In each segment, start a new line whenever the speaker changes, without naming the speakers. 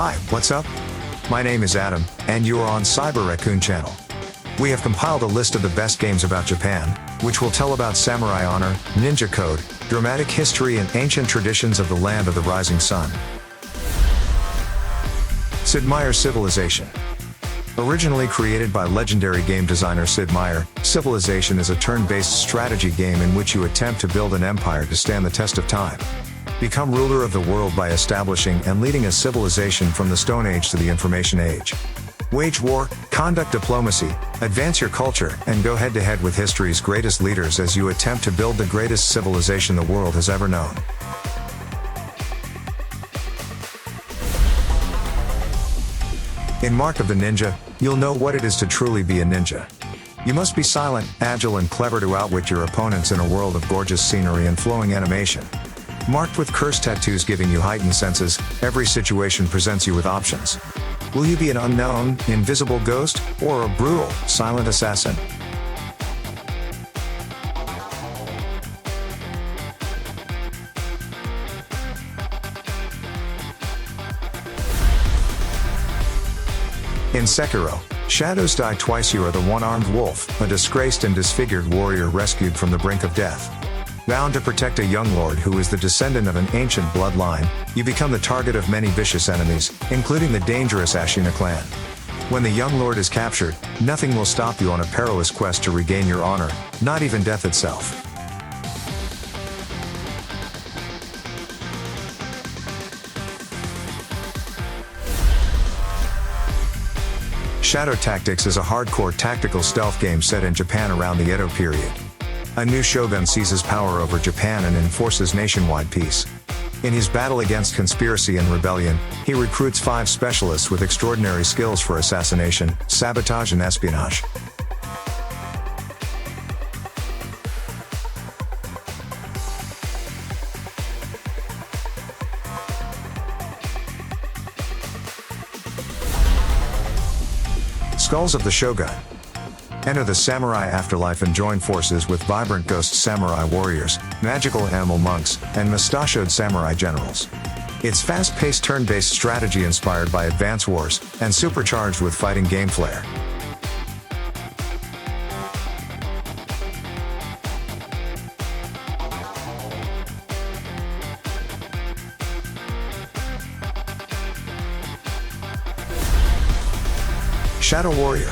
Hi, what's up? My name is Adam, and you are on Cyber Raccoon channel. We have compiled a list of the best games about Japan, which will tell about samurai honor, ninja code, dramatic history and ancient traditions of the land of the rising sun. Sid Meier's Civilization. Originally created by legendary game designer Sid Meier, Civilization is a turn-based strategy game in which you attempt to build an empire to stand the test of time. Become ruler of the world by establishing and leading a civilization from the Stone Age to the Information Age. Wage war, conduct diplomacy, advance your culture, and go head-to-head with history's greatest leaders as you attempt to build the greatest civilization the world has ever known. In Mark of the Ninja, you'll know what it is to truly be a ninja. You must be silent, agile and clever to outwit your opponents in a world of gorgeous scenery and flowing animation. Marked with cursed tattoos giving you heightened senses, every situation presents you with options. Will you be an unknown, invisible ghost, or a brutal, silent assassin? In Sekiro, shadows die twice. You are the one-armed wolf, a disgraced and disfigured warrior rescued from the brink of death. Bound to protect a young lord who is the descendant of an ancient bloodline, you become the target of many vicious enemies, including the dangerous Ashina clan. When the young lord is captured, nothing will stop you on a perilous quest to regain your honor, not even death itself. Shadow Tactics is a hardcore tactical stealth game set in Japan around the Edo period. A new shogun seizes power over Japan and enforces nationwide peace. In his battle against conspiracy and rebellion, he recruits 5 specialists with extraordinary skills for assassination, sabotage and espionage. Skulls of the Shogun. Enter the samurai afterlife and join forces with vibrant ghost samurai warriors, magical animal monks, and mustachioed samurai generals. It's fast-paced turn-based strategy inspired by Advance Wars, and supercharged with fighting game flair. Shadow Warrior.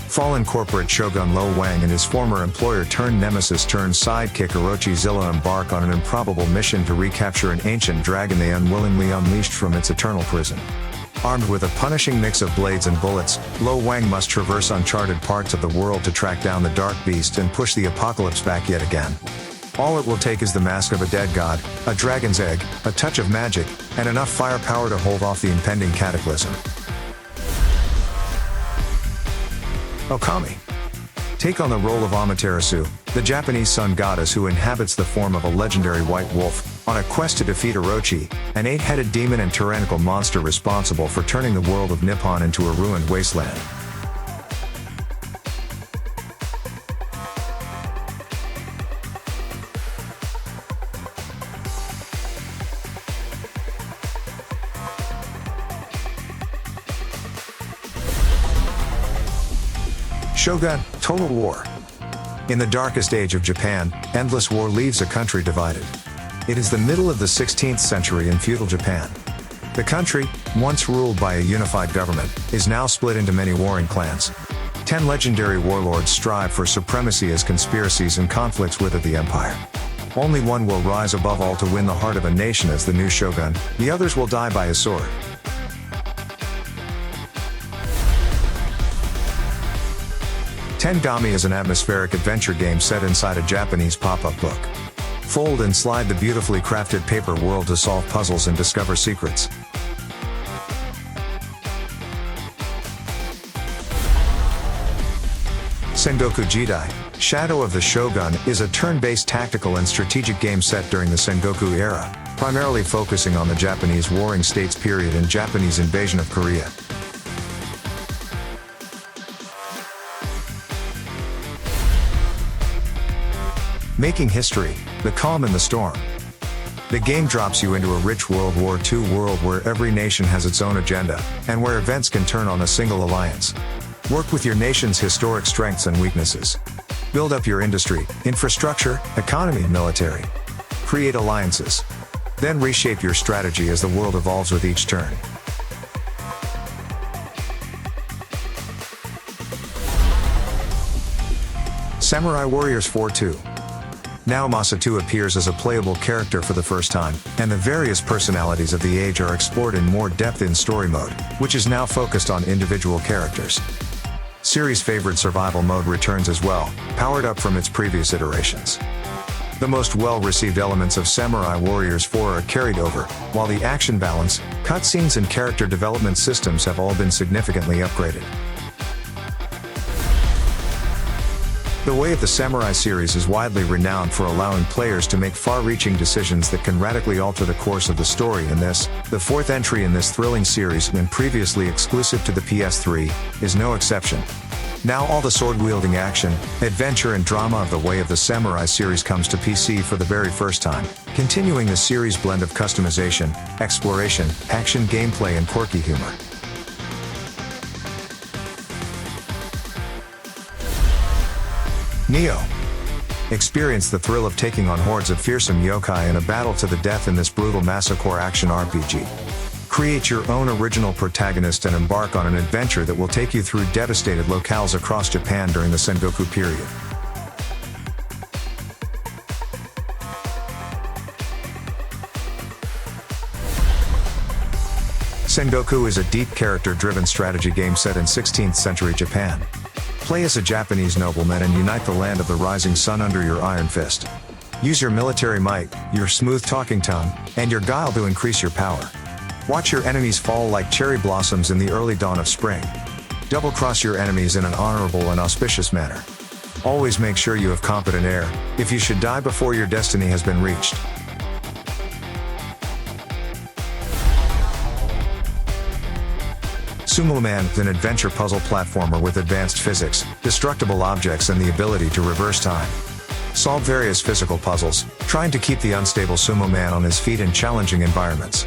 Fallen corporate shogun Lo Wang and his former employer-turned-nemesis-turned-sidekick Orochi Zilla embark on an improbable mission to recapture an ancient dragon they unwillingly unleashed from its eternal prison. Armed with a punishing mix of blades and bullets, Lo Wang must traverse uncharted parts of the world to track down the dark beast and push the apocalypse back yet again. All it will take is the mask of a dead god, a dragon's egg, a touch of magic, and enough firepower to hold off the impending cataclysm. Okami. Take on the role of Amaterasu, the Japanese sun goddess who inhabits the form of a legendary white wolf, on a quest to defeat Orochi, an 8-headed demon and tyrannical monster responsible for turning the world of Nippon into a ruined wasteland. Shogun, Total War. In the darkest age of Japan, endless war leaves a country divided. It is the middle of the 16th century in feudal Japan. The country, once ruled by a unified government, is now split into many warring clans. 10 legendary warlords strive for supremacy as conspiracies and conflicts wither the empire. Only one will rise above all to win the heart of a nation as the new shogun, the others will die by his sword. Tengami is an atmospheric adventure game set inside a Japanese pop-up book. Fold and slide the beautifully crafted paper world to solve puzzles and discover secrets. Sengoku Jidai, Shadow of the Shogun is a turn-based tactical and strategic game set during the Sengoku era, primarily focusing on the Japanese Warring States period and Japanese invasion of Korea. Making history, The Calm in the Storm. The game drops you into a rich World War II world where every nation has its own agenda, and where events can turn on a single alliance. Work with your nation's historic strengths and weaknesses. Build up your industry, infrastructure, economy, and military. Create alliances. Then reshape your strategy as the world evolves with each turn. Samurai Warriors 4-2. Now Masato appears as a playable character for the first time, and the various personalities of the age are explored in more depth in story mode, which is now focused on individual characters. Series favorite survival mode returns as well, powered up from its previous iterations. The most well-received elements of Samurai Warriors 4 are carried over, while the action balance, cutscenes and character development systems have all been significantly upgraded. The Way of the Samurai series is widely renowned for allowing players to make far-reaching decisions that can radically alter the course of the story, and this, the fourth entry in this thrilling series and previously exclusive to the PS3, is no exception. Now all the sword-wielding action, adventure and drama of the Way of the Samurai series comes to PC for the very first time, continuing the series' blend of customization, exploration, action gameplay and quirky humor. Nioh. Experience the thrill of taking on hordes of fearsome yokai in a battle to the death in this brutal massacre action RPG. Create your own original protagonist and embark on an adventure that will take you through devastated locales across Japan during the Sengoku period. Sengoku is a deep character-driven strategy game set in 16th century Japan. Play as a Japanese nobleman and unite the land of the rising sun under your iron fist. Use your military might, your smooth talking tongue, and your guile to increase your power. Watch your enemies fall like cherry blossoms in the early dawn of spring. Double-cross your enemies in an honorable and auspicious manner. Always make sure you have competent air, if you should die before your destiny has been reached. Sumoman is an adventure puzzle platformer with advanced physics, destructible objects and the ability to reverse time. Solve various physical puzzles, trying to keep the unstable Sumoman on his feet in challenging environments.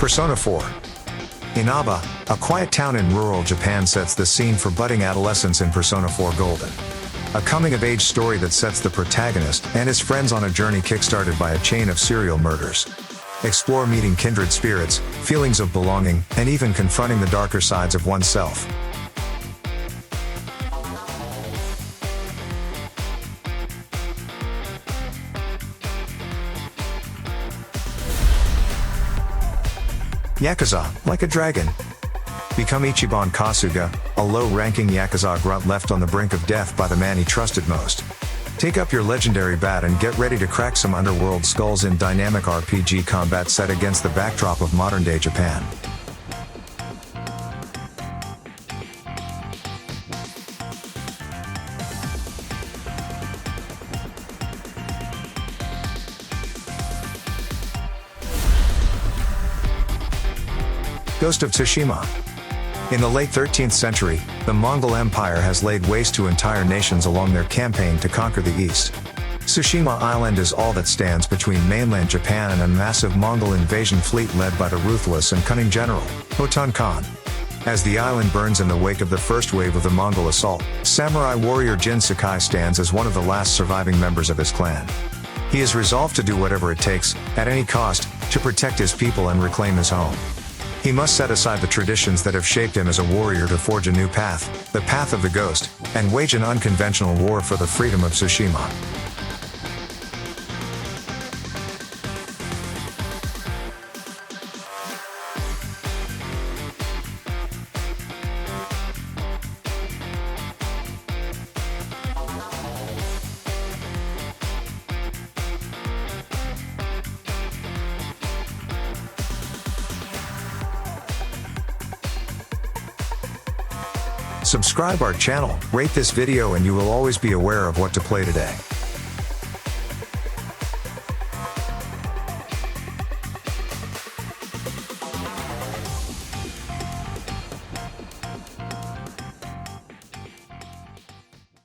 Persona 4. Inaba, a quiet town in rural Japan, sets the scene for budding adolescence in Persona 4 Golden. A coming-of-age story that sets the protagonist and his friends on a journey kickstarted by a chain of serial murders. Explore meeting kindred spirits, feelings of belonging, and even confronting the darker sides of oneself. Yakuza, like a dragon. Become Ichiban Kasuga, a low-ranking Yakuza grunt left on the brink of death by the man he trusted most. Take up your legendary bat and get ready to crack some underworld skulls in dynamic RPG combat set against the backdrop of modern-day Japan. Ghost of Tsushima. In the late 13th century, the Mongol Empire has laid waste to entire nations along their campaign to conquer the East. Tsushima Island is all that stands between mainland Japan and a massive Mongol invasion fleet led by the ruthless and cunning general, Hotan Khan. As the island burns in the wake of the first wave of the Mongol assault, samurai warrior Jin Sakai stands as one of the last surviving members of his clan. He is resolved to do whatever it takes, at any cost, to protect his people and reclaim his home. He must set aside the traditions that have shaped him as a warrior to forge a new path, the path of the ghost, and wage an unconventional war for the freedom of Tsushima. Subscribe our channel, rate this video, and you will always be aware of what to play today.